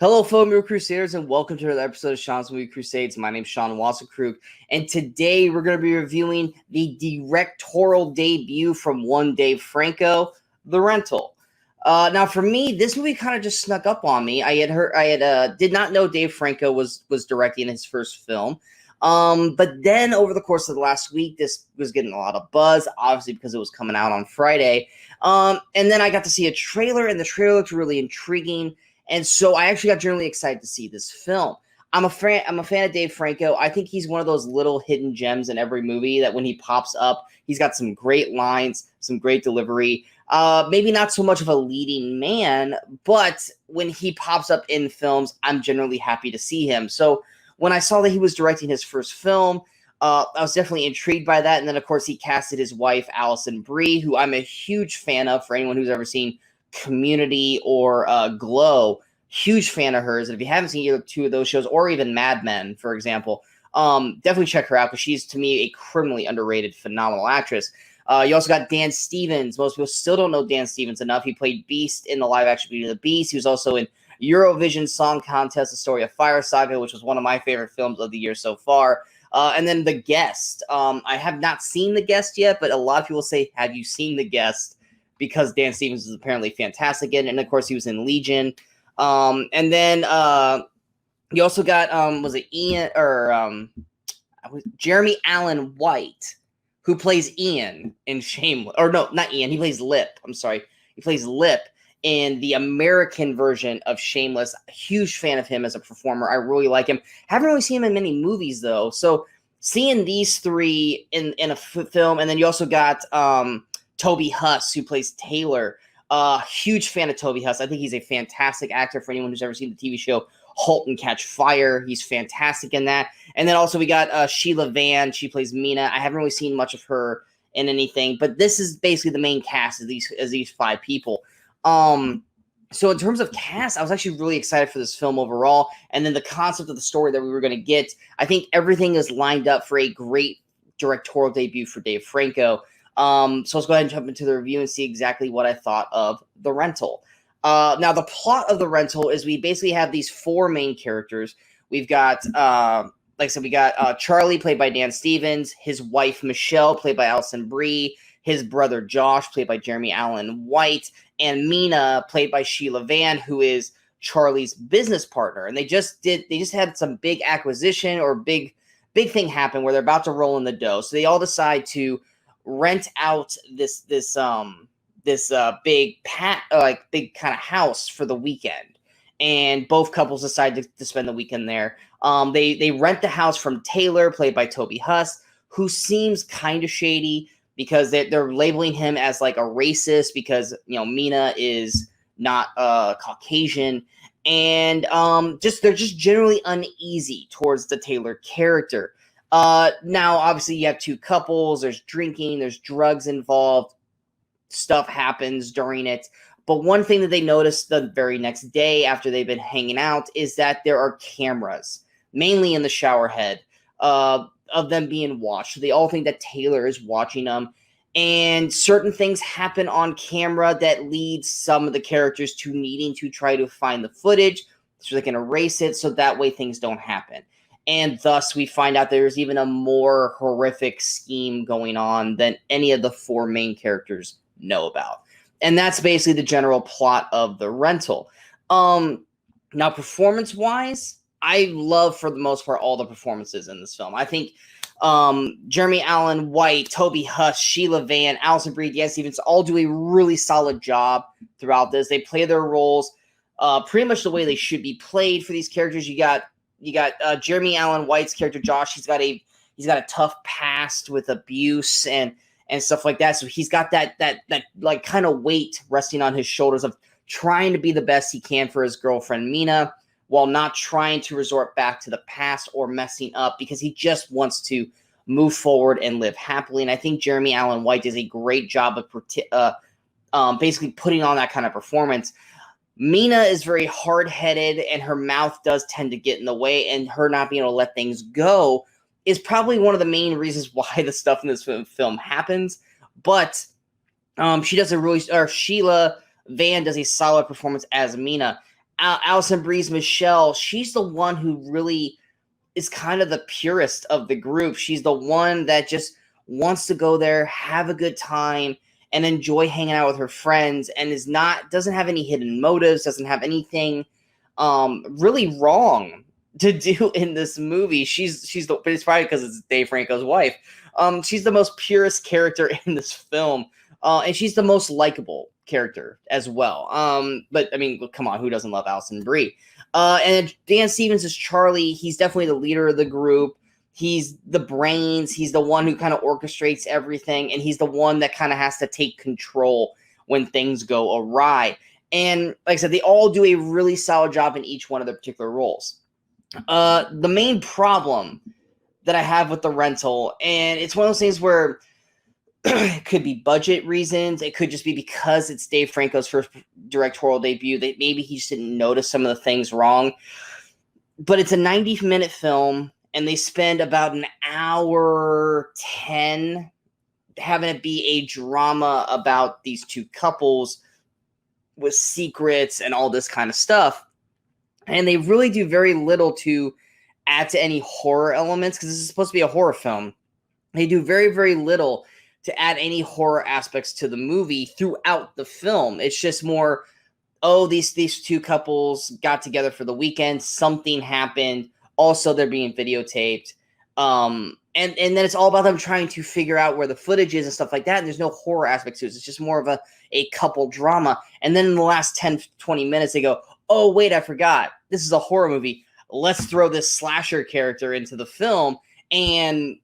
Hello, fellow Movie Crusaders, and welcome to another episode of Sean's Movie Crusades. My name's Sean Wasserkrug, and today we're going to be reviewing the directorial debut from one Dave Franco, The Rental. Now, for me, this movie kind of just snuck up on me. Did not know Dave Franco was directing his first film. But then over the course of the last week, this was getting a lot of buzz, obviously because it was coming out on Friday. And then I got to see a trailer, and the trailer looked really intriguing. And so I actually got generally excited to see this film. I'm a fan of Dave Franco. I think he's one of those little hidden gems in every movie that when he pops up, he's got some great lines, some great delivery. Maybe not so much of a leading man, but when he pops up in films, I'm generally happy to see him. So when I saw that he was directing his first film, I was definitely intrigued by that. And then, of course, he casted his wife, Alison Brie, who I'm a huge fan of for anyone who's ever seen Community or Glow. Huge fan of hers. And if you haven't seen either two of those shows, or even Mad Men, for example, definitely check her out because she's, to me, a criminally underrated, phenomenal actress. You also got Dan Stevens. Most people still don't know Dan Stevens enough. He played Beast in the live-action Beauty and the Beast. He was also in Eurovision Song Contest, The Story of Fire Saga, which was one of my favorite films of the year so far. And then The Guest. I have not seen The Guest yet, but a lot of people say, have you seen The Guest? Because Dan Stevens is apparently fantastic in it. And, of course, he was in Legion. And then you also got, was it Ian or Jeremy Allen White, who plays Ian in Shameless. Or no, not Ian. He plays Lip. I'm sorry. He plays Lip in the American version of Shameless. A huge fan of him as a performer. I really like him. Haven't really seen him in many movies, though. So seeing these three in a film. And then you also got Toby Huss, who plays Taylor. Huge fan of Toby Huss. I think he's a fantastic actor for anyone who's ever seen the TV show *Halt and Catch Fire*. He's fantastic in that. And then also we got Sheila Vann. She plays Mina. I haven't really seen much of her in anything, but this is basically the main cast of these five people. So in terms of cast, I was actually really excited for this film overall. And then the concept of the story that we were going to get, I think everything is lined up for a great directorial debut for Dave Franco. So let's go ahead and jump into the review and see exactly what I thought of The Rental. Now, the plot of The Rental is we basically have these four main characters. We've got, like I said, we got Charlie, played by Dan Stevens, his wife, Michelle, played by Alison Brie, his brother, Josh, played by Jeremy Allen White, and Mina, played by Sheila Vann, who is Charlie's business partner. And they just had some big acquisition or big thing happen where they're about to roll in the dough. So they all decide to rent out this big kind of house for the weekend, and both couples decide to spend the weekend there. They rent the house from Taylor, played by Toby Huss, who seems kind of shady because they're labeling him as like a racist because Mina is not Caucasian, and they're just generally uneasy towards the Taylor character. Now, obviously, you have two couples. There's drinking. There's drugs involved. Stuff happens during it. But one thing that they noticed the very next day after they've been hanging out is that there are cameras, mainly in the shower head, of them being watched. So they all think that Taylor is watching them. And certain things happen on camera that leads some of the characters to needing to try to find the footage so they can erase it so that way things don't happen. And thus, we find out there's even a more horrific scheme going on than any of the four main characters know about. And that's basically the general plot of The Rental. Now, performance-wise, I love, for the most part, all the performances in this film. I think Jeremy Allen White, Toby Huss, Sheila Vann, Alison Brie, Dan Stevens all do a really solid job throughout this. They play their roles pretty much the way they should be played for these characters. You got Jeremy Allen White's character Josh. He's got a tough past with abuse and stuff like that. So he's got that like kind of weight resting on his shoulders of trying to be the best he can for his girlfriend Mina, while not trying to resort back to the past or messing up because he just wants to move forward and live happily. And I think Jeremy Allen White does a great job of basically putting on that kind of performance. Mina is very hard-headed, and her mouth does tend to get in the way, and her not being able to let things go is probably one of the main reasons why the stuff in this film happens. But Sheila Vann does a solid performance as Mina. Alison Brie's Michelle, she's the one who really is kind of the purest of the group. She's the one that just wants to go there, have a good time, and enjoy hanging out with her friends, and doesn't have any hidden motives, doesn't have anything really wrong to do in this movie. But it's probably because it's Dave Franco's wife. She's the most purest character in this film, and she's the most likable character as well. But I mean, come on, who doesn't love Alison Brie? And Dan Stevens is Charlie. He's definitely the leader of the group. He's the brains. He's the one who kind of orchestrates everything, and he's the one that kind of has to take control when things go awry. And like I said, they all do a really solid job in each one of their particular roles. The main problem that I have with the rental, and it's one of those things where it could be budget reasons. It could just be because it's Dave Franco's first directorial debut that maybe he just didn't notice some of the things wrong. But it's a 90-minute film, and they spend about an hour 10 having it be a drama about these two couples with secrets and all this kind of stuff. And they really do very little to add to any horror elements, because this is supposed to be a horror film. They do very, very little to add any horror aspects to the movie throughout the film. It's just more, oh, these two couples got together for the weekend, something happened, also they're being videotaped. And then it's all about them trying to figure out where the footage is and stuff like that. And there's no horror aspect to it. It's just more of a couple drama. And then in the last 10, 20 minutes, they go, oh, wait, I forgot. This is a horror movie. Let's throw this slasher character into the film and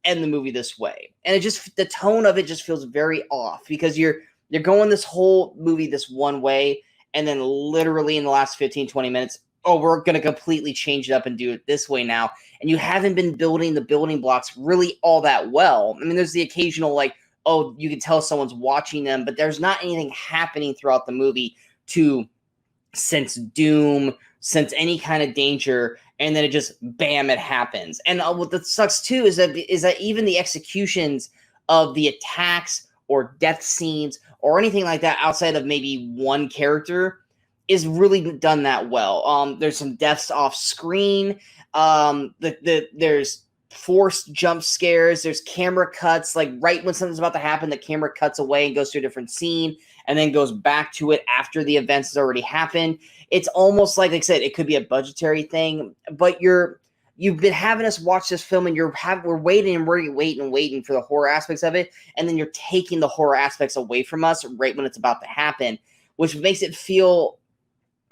end the movie this way. And the tone of it just feels very off, because you're going this whole movie this one way, and then literally in the last 15, 20 minutes, oh, we're going to completely change it up and do it this way now. And you haven't been building the building blocks really all that well. I mean, there's the occasional, like, oh, you can tell someone's watching them, but there's not anything happening throughout the movie to sense doom, sense any kind of danger, and then it just, bam, it happens. And what that sucks too is that even the executions of the attacks or death scenes or anything like that outside of maybe one character is really done that well. There's some deaths off screen. There's forced jump scares. There's camera cuts, like right when something's about to happen, the camera cuts away and goes to a different scene and then goes back to it after the events has already happened. It's almost like I said, it could be a budgetary thing, but you've been having us watch this film, and we're waiting for the horror aspects of it, and then you're taking the horror aspects away from us right when it's about to happen, which makes it feel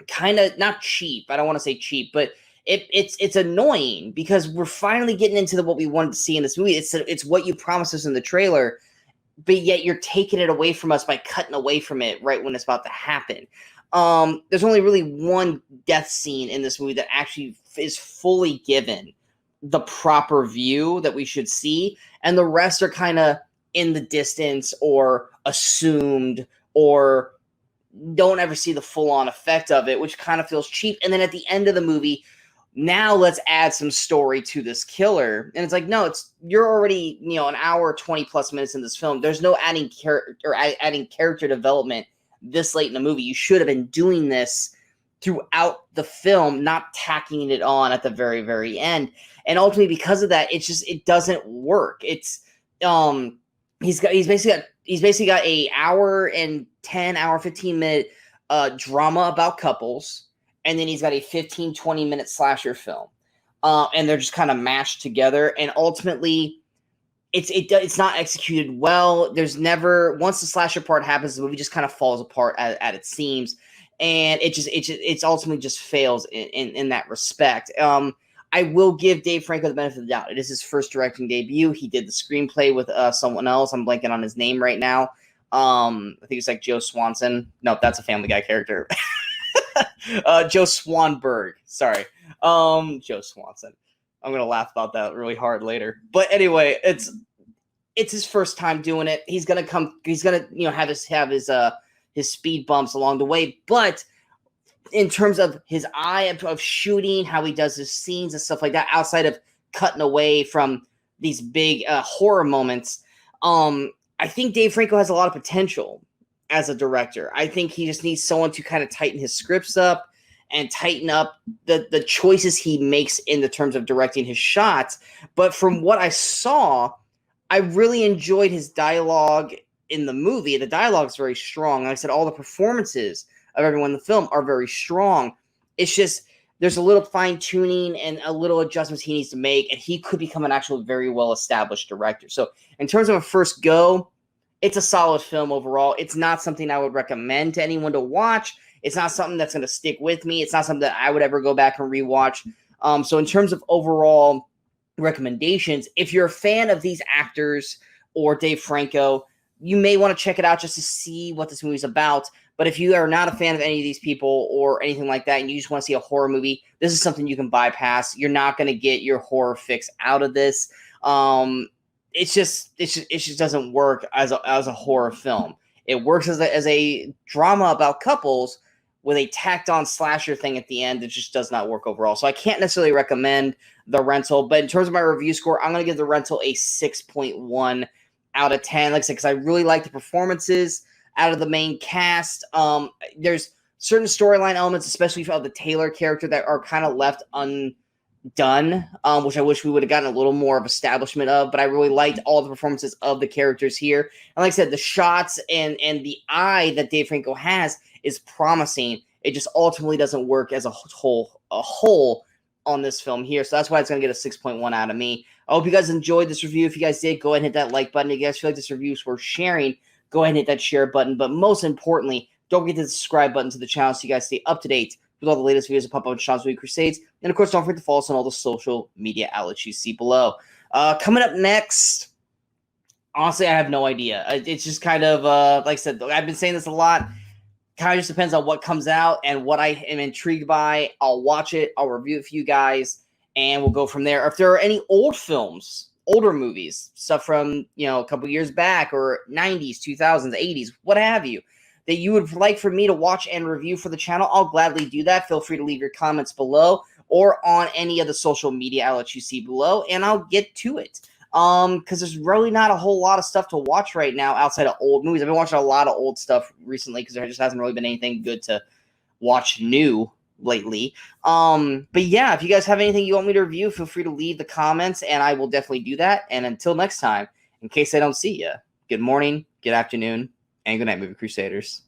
kind of not cheap. I don't want to say cheap, but it's annoying, because we're finally getting into what we wanted to see in this movie. It's what you promised us in the trailer, but yet you're taking it away from us by cutting away from it right when it's about to happen. There's only really one death scene in this movie that actually is fully given the proper view that we should see, and the rest are kind of in the distance or assumed, or don't ever see the full-on effect of it, which kind of feels cheap. And then at the end of the movie, now let's add some story to this killer. And it's like, no, you're already, an hour, 20 plus minutes in this film. There's no adding character development this late in the movie. You should have been doing this throughout the film, not tacking it on at the very, very end. And ultimately, because of that, it doesn't work. It's he's basically got a hour and 15-minute drama about couples, and then he's got a 15-20-minute slasher film, and they're just kind of mashed together. And ultimately, it's not executed well. There's never, once the slasher part happens, the movie just kind of falls apart at its seams, and it ultimately just fails in that respect. I will give Dave Franco the benefit of the doubt. It is his first directing debut. He did the screenplay with someone else. I'm blanking on his name right now. I think it's like Joe Swanson. No, that's a Family Guy character. Joe Swanberg. Sorry. Joe Swanson. I'm going to laugh about that really hard later. But anyway, it's his first time doing it. He's going to have his speed bumps along the way, but in terms of his eye of shooting, how he does his scenes and stuff like that, outside of cutting away from these big horror moments, I think Dave Franco has a lot of potential as a director. I think he just needs someone to kind of tighten his scripts up and tighten up the choices he makes in the terms of directing his shots. But from what I saw, I really enjoyed his dialogue in the movie. The dialogue is very strong. Like I said, all the performances of everyone in the film are very strong. It's just there's a little fine tuning and a little adjustments he needs to make, and he could become an actual very well established director. So in terms of a first go, it's a solid film overall. It's not something I would recommend to anyone to watch. It's not something that's going to stick with me. It's not something that I would ever go back and rewatch. So in terms of overall recommendations, if you're a fan of these actors or Dave Franco, you may want to check it out just to see what this movie's about. But if you are not a fan of any of these people or anything like that, and you just want to see a horror movie, this is something you can bypass. You're not going to get your horror fix out of this. It just doesn't work as a horror film. It works as a drama about couples with a tacked on slasher thing at the end. It just does not work overall. So I can't necessarily recommend The Rental, but in terms of my review score, I'm going to give The Rental a 6.1 out of 10. Like I said, because I really like the performances out of the main cast. There's certain storyline elements, especially for the Taylor character, that are kind of left undone, which I wish we would have gotten a little more of establishment of, but I really liked all the performances of the characters here. And like I said, the shots and the eye that Dave Franco has is promising. It just ultimately doesn't work as a whole on this film here. So that's why it's going to get a 6.1 out of me. I hope you guys enjoyed this review. If you guys did, go ahead and hit that like button. If you guys feel like this review is worth sharing, go ahead and hit that share button. But most importantly, don't forget to subscribe button to the channel so you guys stay up to date with all the latest videos that pop up on Sean's Movie Crusades. And of course, don't forget to follow us on all the social media outlets you see below. Coming up next, honestly, I have no idea. It's just kind of, like I said, I've been saying this a lot. Kind of just depends on what comes out and what I am intrigued by. I'll watch it. I'll review it for you guys, and we'll go from there. If there are any old films, older movies, stuff from, a couple years back, or 90s, 2000s, 80s, what have you, that you would like for me to watch and review for the channel, I'll gladly do that. Feel free to leave your comments below or on any of the social media outlets you see below, and I'll get to it. Because there's really not a whole lot of stuff to watch right now outside of old movies. I've been watching a lot of old stuff recently because there just hasn't really been anything good to watch new lately. But yeah, if you guys have anything you want me to review, feel free to leave the comments, and I will definitely do that. And until next time, in case I don't see you, good morning, good afternoon, and good night, Movie Crusaders.